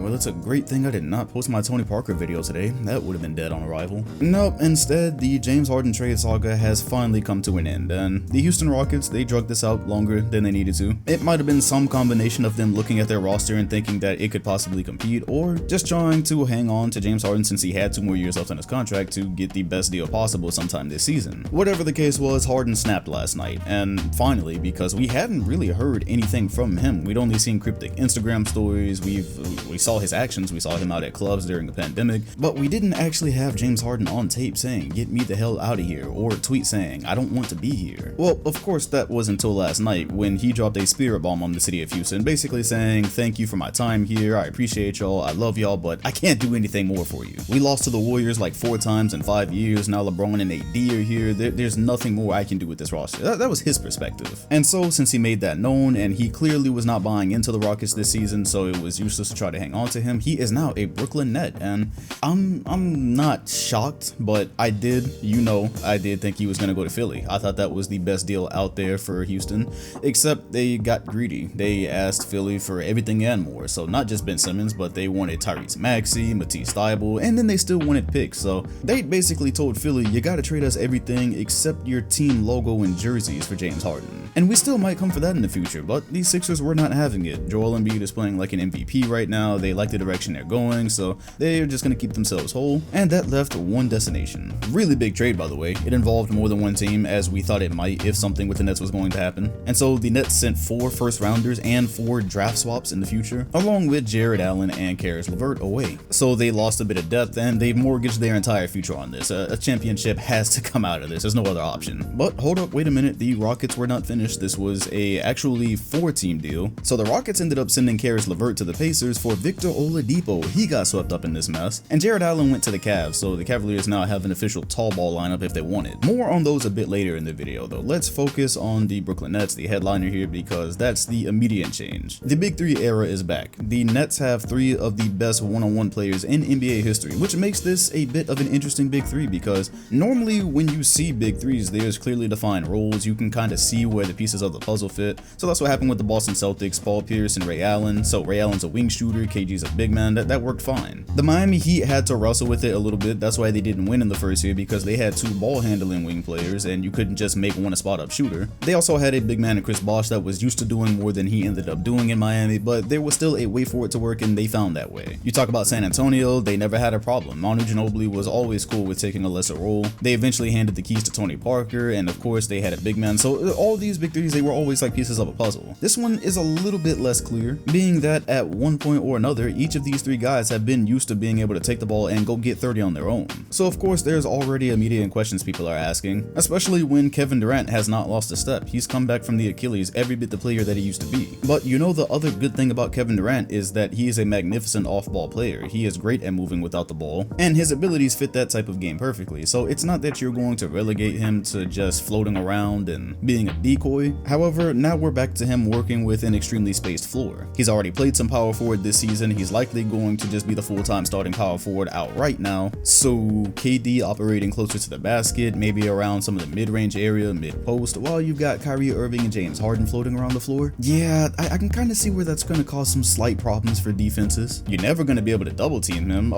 Well, it's a great thing I did not post my Tony Parker video today. That would have been dead on arrival. Nope, instead, the James Harden trade saga has finally come to an end, and the Houston Rockets, they drug this out longer than they needed to. It might have been some combination of them looking at their roster and thinking that it could possibly compete, or just trying to hang on to James Harden since he had 2 more years left on his contract to get the best deal possible sometime this season. Whatever the case was, Harden snapped last night, and finally, because we hadn't really heard anything from him. We'd only seen cryptic Instagram stories, we saw his actions, we saw him out at clubs during the pandemic, but we didn't actually have James Harden on tape saying, "Get me the hell out of here," or tweet saying, "I don't want to be here." Well, of course that was until last night when he dropped a spirit bomb on the city of Houston, basically saying, "Thank you for my time here, I appreciate y'all, I love y'all, but I can't do anything more for you. We lost to the Warriors like 4 times in 5 years, now LeBron and AD are here, there's nothing more I can do with this roster." That was his perspective. And so since he made that known, and he clearly was not buying into the Rockets this season, so it was useless to try to hang on to him, he is now a Brooklyn Net, and I'm not shocked, but I did think he was going to go to Philly. I thought that was the best deal out there for Houston, except they got greedy. They asked Philly for everything and more, so not just Ben Simmons, but they wanted Tyrese Maxey, Matisse Thybulle, and then they still wanted picks, so they basically told Philly, "You gotta trade us everything except your team logo and jerseys for James Harden." And we still might come for that in the future, but these Sixers were not having it. Joel Embiid is playing like an MVP right now, they like the direction they're going, so they're just gonna keep themselves whole, and that left one destination. Really big trade, by the way. It involved more than one team, as we thought it might if something with the Nets was going to happen. And so the Nets sent 4 first-rounders and 4 draft swaps in the future, along with Jared Allen and Caris LeVert away. So they lost a bit of depth, and they've mortgaged their entire future on this. A championship has to come out of this, there's no other option. But hold up, wait a minute, the Rockets were not finished. This was a actually 4-team deal. So the Rockets ended up sending Caris LeVert to the Pacers for Victor Oladipo. He got swept up in this mess. And Jared Allen went to the Cavs, so the Cavaliers now have an official tall ball lineup if they wanted. More on those a bit later in the video though. Let's focus on the Brooklyn Nets, the headliner here, because that's the immediate change. The Big 3 era is back. The Nets have 3 of the best one-on-one players in NBA history, which makes this a bit of an interesting Big 3 because normally when you see Big 3s, there's clearly defined roles. You can kind of see where the pieces of the puzzle fit. So that's what happened with the Boston Celtics, Paul Pierce and Ray Allen. So Ray Allen's a wing shooter, KG's a big man, that worked fine. The Miami Heat had to wrestle with it a little bit. That's why they didn't win in the first year, because they had 2 ball handling wing players and you couldn't just make one a spot up shooter. They also had a big man in Chris Bosh that was used to doing more than he ended up doing in Miami, but there was still a way for it to work and they found that way. You talk about San Antonio, they never had a problem. Manu Ginobili was always cool with taking a lesser role. They eventually handed the keys to Tony Parker, and of course they had a big man. So all these Big 3s, they were always like pieces of a puzzle. This one is a little bit less clear, being that at one point or another, each of these 3 guys have been used to being able to take the ball and go get 30 on their own. So of course there's already immediate questions people are asking, especially when Kevin Durant has not lost a step. He's come back from the Achilles every bit the player that he used to be. But you know, the other good thing about Kevin Durant is that he is a magnificent off-ball player. He is great at moving without the ball, and his abilities fit that type of game perfectly. So it's not that you're going to relegate him to just floating around and being a decoy. However, now we're back to him working with an extremely spaced floor. He's already played some power forward this season. He's likely going to just be the full-time starting power forward out right now. So KD operating closer to the basket, maybe around some of the mid-range area, mid-post, while you've got Kyrie Irving and James Harden floating around the floor. Yeah, I can kind of see where that's going to cause some slight problems for defenses. You're never going to be able to double team him.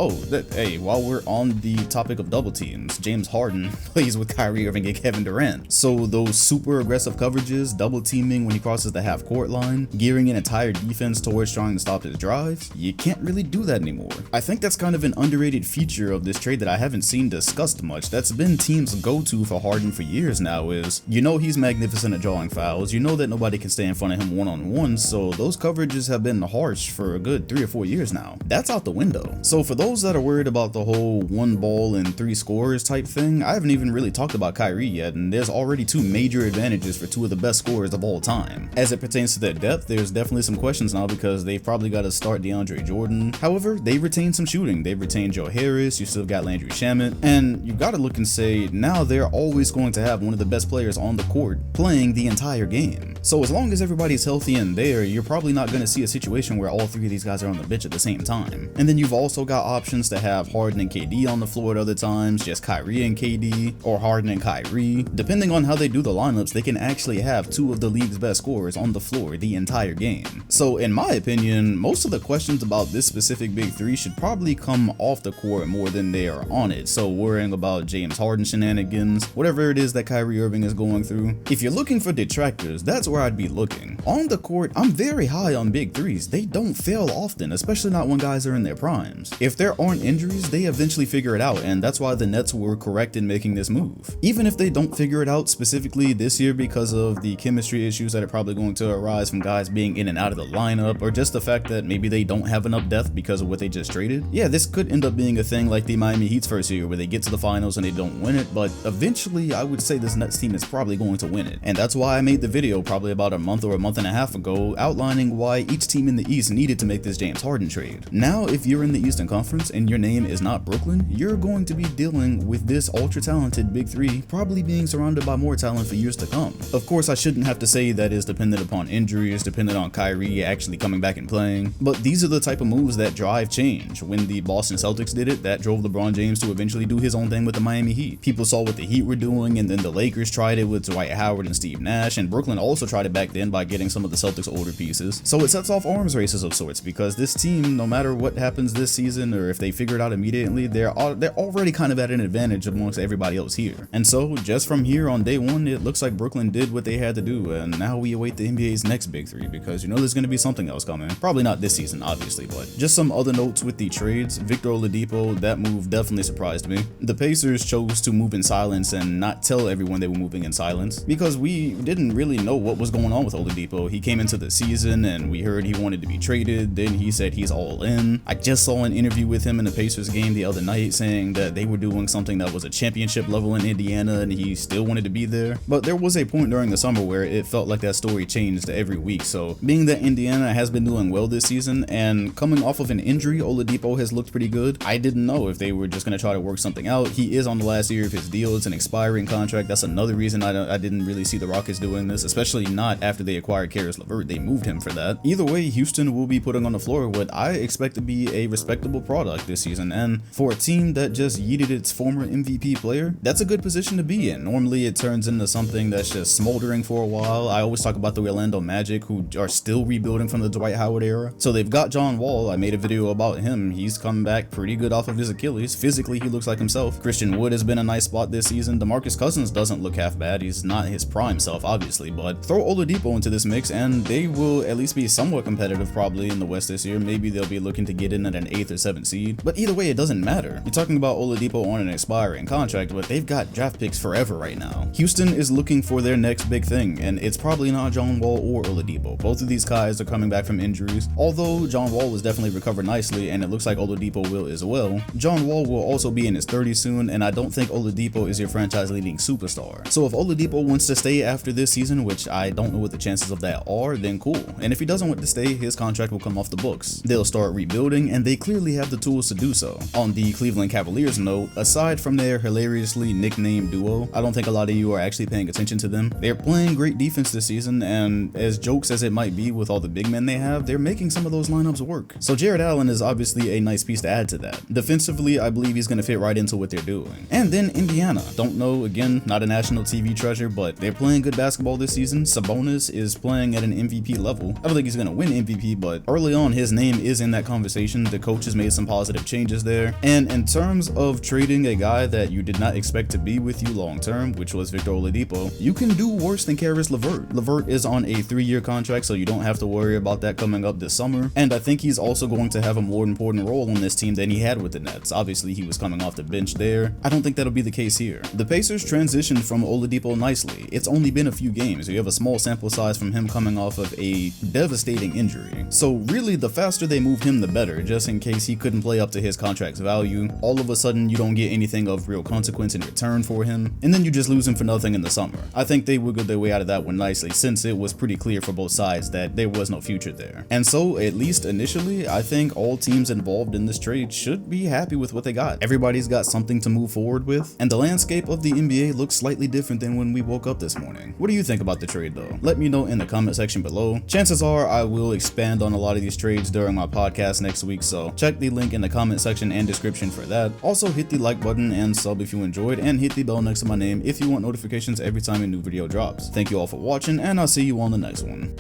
Hey, while we're on the topic of double teams, James Harden plays with Kyrie Irving and Kevin Durant. So those super aggressive coverages, double teaming when he crosses the half-court line, gearing an entire defense towards trying to stop his drives, you can't really do that anymore. I think that's kind of an underrated feature of this trade that I haven't seen discussed much. That's been teams' go-to for Harden for years now is, you know, he's magnificent at drawing fouls, you know that nobody can stay in front of him one-on-one, so those coverages have been harsh for a good 3 or 4 years now. That's out the window. So for those that are worried about the whole 1 ball and 3 scorers type thing, I haven't even really talked about Kyrie yet, and there's already 2 major advantages for 2 of the best scorers of all time. As it pertains to their depth, there's definitely some questions now because they've probably got to start DeAndre Jordan. However, they retained some shooting. They've retained Joe Harris, you still got Landry Shamet, and you got to look and say, now they're always going to have one of the best players on the court playing the entire game. So as long as everybody's healthy in there, you're probably not going to see a situation where all 3 of these guys are on the bench at the same time. And then you've also got options to have Harden and KD on the floor at other times, just Kyrie and KD, or Harden and Kyrie. Depending on how they do the lineups, they can actually have 2 of the league's best scorers on the floor the entire game. So in my opinion, most of the questions concerns about this specific big three should probably come off the court more than they are on it. So worrying about James Harden shenanigans, whatever it is that Kyrie Irving is going through. If you're looking for detractors, that's where I'd be looking. On the court, I'm very high on big threes. They don't fail often, especially not when guys are in their primes. If there aren't injuries, they eventually figure it out, and that's why the Nets were correct in making this move. Even if they don't figure it out specifically this year because of the chemistry issues that are probably going to arise from guys being in and out of the lineup, or just the fact that maybe they don't have enough depth because of what they just traded, yeah, this could end up being a thing like the Miami Heat's first year where they get to the finals and they don't win it, but eventually I would say this Nets team is probably going to win it. And that's why I made the video probably about a month or a month and a half ago outlining why each team in the East needed to make this James Harden trade. Now, if you're in the Eastern Conference and your name is not Brooklyn, you're going to be dealing with this ultra talented big three probably being surrounded by more talent for years to come. Of course, I shouldn't have to say that is dependent upon injuries, dependent on Kyrie actually coming back and playing, but these are the type of moves that drive change. When the Boston Celtics did it, that drove LeBron James to eventually do his own thing with the Miami Heat. People saw what the Heat were doing, and then the Lakers tried it with Dwight Howard and Steve Nash, and Brooklyn also tried it back then by getting some of the Celtics' older pieces. So it sets off arms races of sorts, because this team, no matter what happens this season, or if they figure it out immediately, they're already kind of at an advantage amongst everybody else here. And so just from here on day one, it looks like Brooklyn did what they had to do, and now we await the NBA's next big three, because you know there's going to be something else coming. Probably not this season, obviously, but just some other notes with the trades. Victor Oladipo, that move definitely surprised me. The Pacers chose to move in silence and not tell everyone they were moving in silence, because we didn't really know what was going on with Oladipo. He came into the season and we heard he wanted to be traded, then he said he's all in. I just saw an interview with him in the Pacers game the other night saying that they were doing something that was a championship level in Indiana and he still wanted to be there. But there was a point during the summer where it felt like that story changed every week. So being that Indiana has been doing well this season and coming off of an injury, Oladipo has looked pretty good. I didn't know if they were just going to try to work something out. He is on the last year of his deal. It's an expiring contract. That's another reason I didn't really see the Rockets doing this, especially not after they acquired Caris LeVert. They moved him for that. Either way, Houston will be putting on the floor what I expect to be a respectable product this season, and for a team that just yeeted its former MVP player, that's a good position to be in. Normally it turns into something that's just smoldering for a while. I always talk about the Orlando Magic, who are still rebuilding from the Dwight Howard era. So they've got John Wall. I made a video about him. He's come back pretty good off of his Achilles. Physically, he looks like himself. Christian Wood has been a nice spot this season. DeMarcus Cousins doesn't look half bad. He's not his prime self, obviously, but throw Oladipo into this mix and they will at least be somewhat competitive probably in the West this year. Maybe they'll be looking to get in at an 8th or 7th seed, but either way, it doesn't matter. You're talking about Oladipo on an expiring contract, but they've got draft picks forever right now. Houston is looking for their next big thing, and it's probably not John Wall or Oladipo. Both of these guys are coming back from injuries, although John Wall has definitely recovered nicely, and it looks like Oladipo will as well. John Wall will also be in his 30s soon, and I don't think Oladipo is your franchise-leading superstar. So if Oladipo wants to stay after this season, which I don't know what the chances of that are, then cool. And if he doesn't want to stay, his contract will come off the books. They'll start rebuilding, and they clearly have the tools to do so. On the Cleveland Cavaliers note, aside from their hilariously nicknamed duo, I don't think a lot of you are actually paying attention to them. They're playing great defense this season, and as jokes as it might be with all the big men they have, they're making some of those lineups work. So Jared Allen is obviously a nice piece to add to that. Defensively, I believe he's going to fit right into what they're doing. And then Indiana. Don't know, again, not a national TV treasure, but they're playing good basketball this season. Sabonis is playing at an MVP level. I don't think he's going to win MVP, but early on, his name is in that conversation. The coach has made some positive changes there. And in terms of trading a guy that you did not expect to be with you long term, which was Victor Oladipo, you can do worse than Caris LeVert. LeVert is on a 3-year contract, so you don't have to worry about that coming up this summer. And I think he's also going to have a more important role on this team than he had with the Nets. Obviously, he was coming off the bench there. I don't think that'll be the case here. The Pacers transitioned from Oladipo nicely. It's only been a few games. You have a small sample size from him coming off of a devastating injury. So really, the faster they move him, the better, just in case he couldn't play up to his contract's value. All of a sudden, you don't get anything of real consequence in return for him, and then you just lose him for nothing in the summer. I think they wiggled their way out of that one nicely, since it was pretty clear for both sides that there was no future there. And so, at least initially, I think all teams involved in this trade should be happy with what they got. Everybody's got something to move forward with, and the landscape of the NBA looks slightly different than when we woke up this morning. What do you think about the trade though? Let me know in the comment section below. Chances are I will expand on a lot of these trades during my podcast next week, so check the link in the comment section and description for that. Also hit the like button and sub if you enjoyed, and hit the bell next to my name if you want notifications every time a new video drops. Thank you all for watching, and I'll see you on the next one.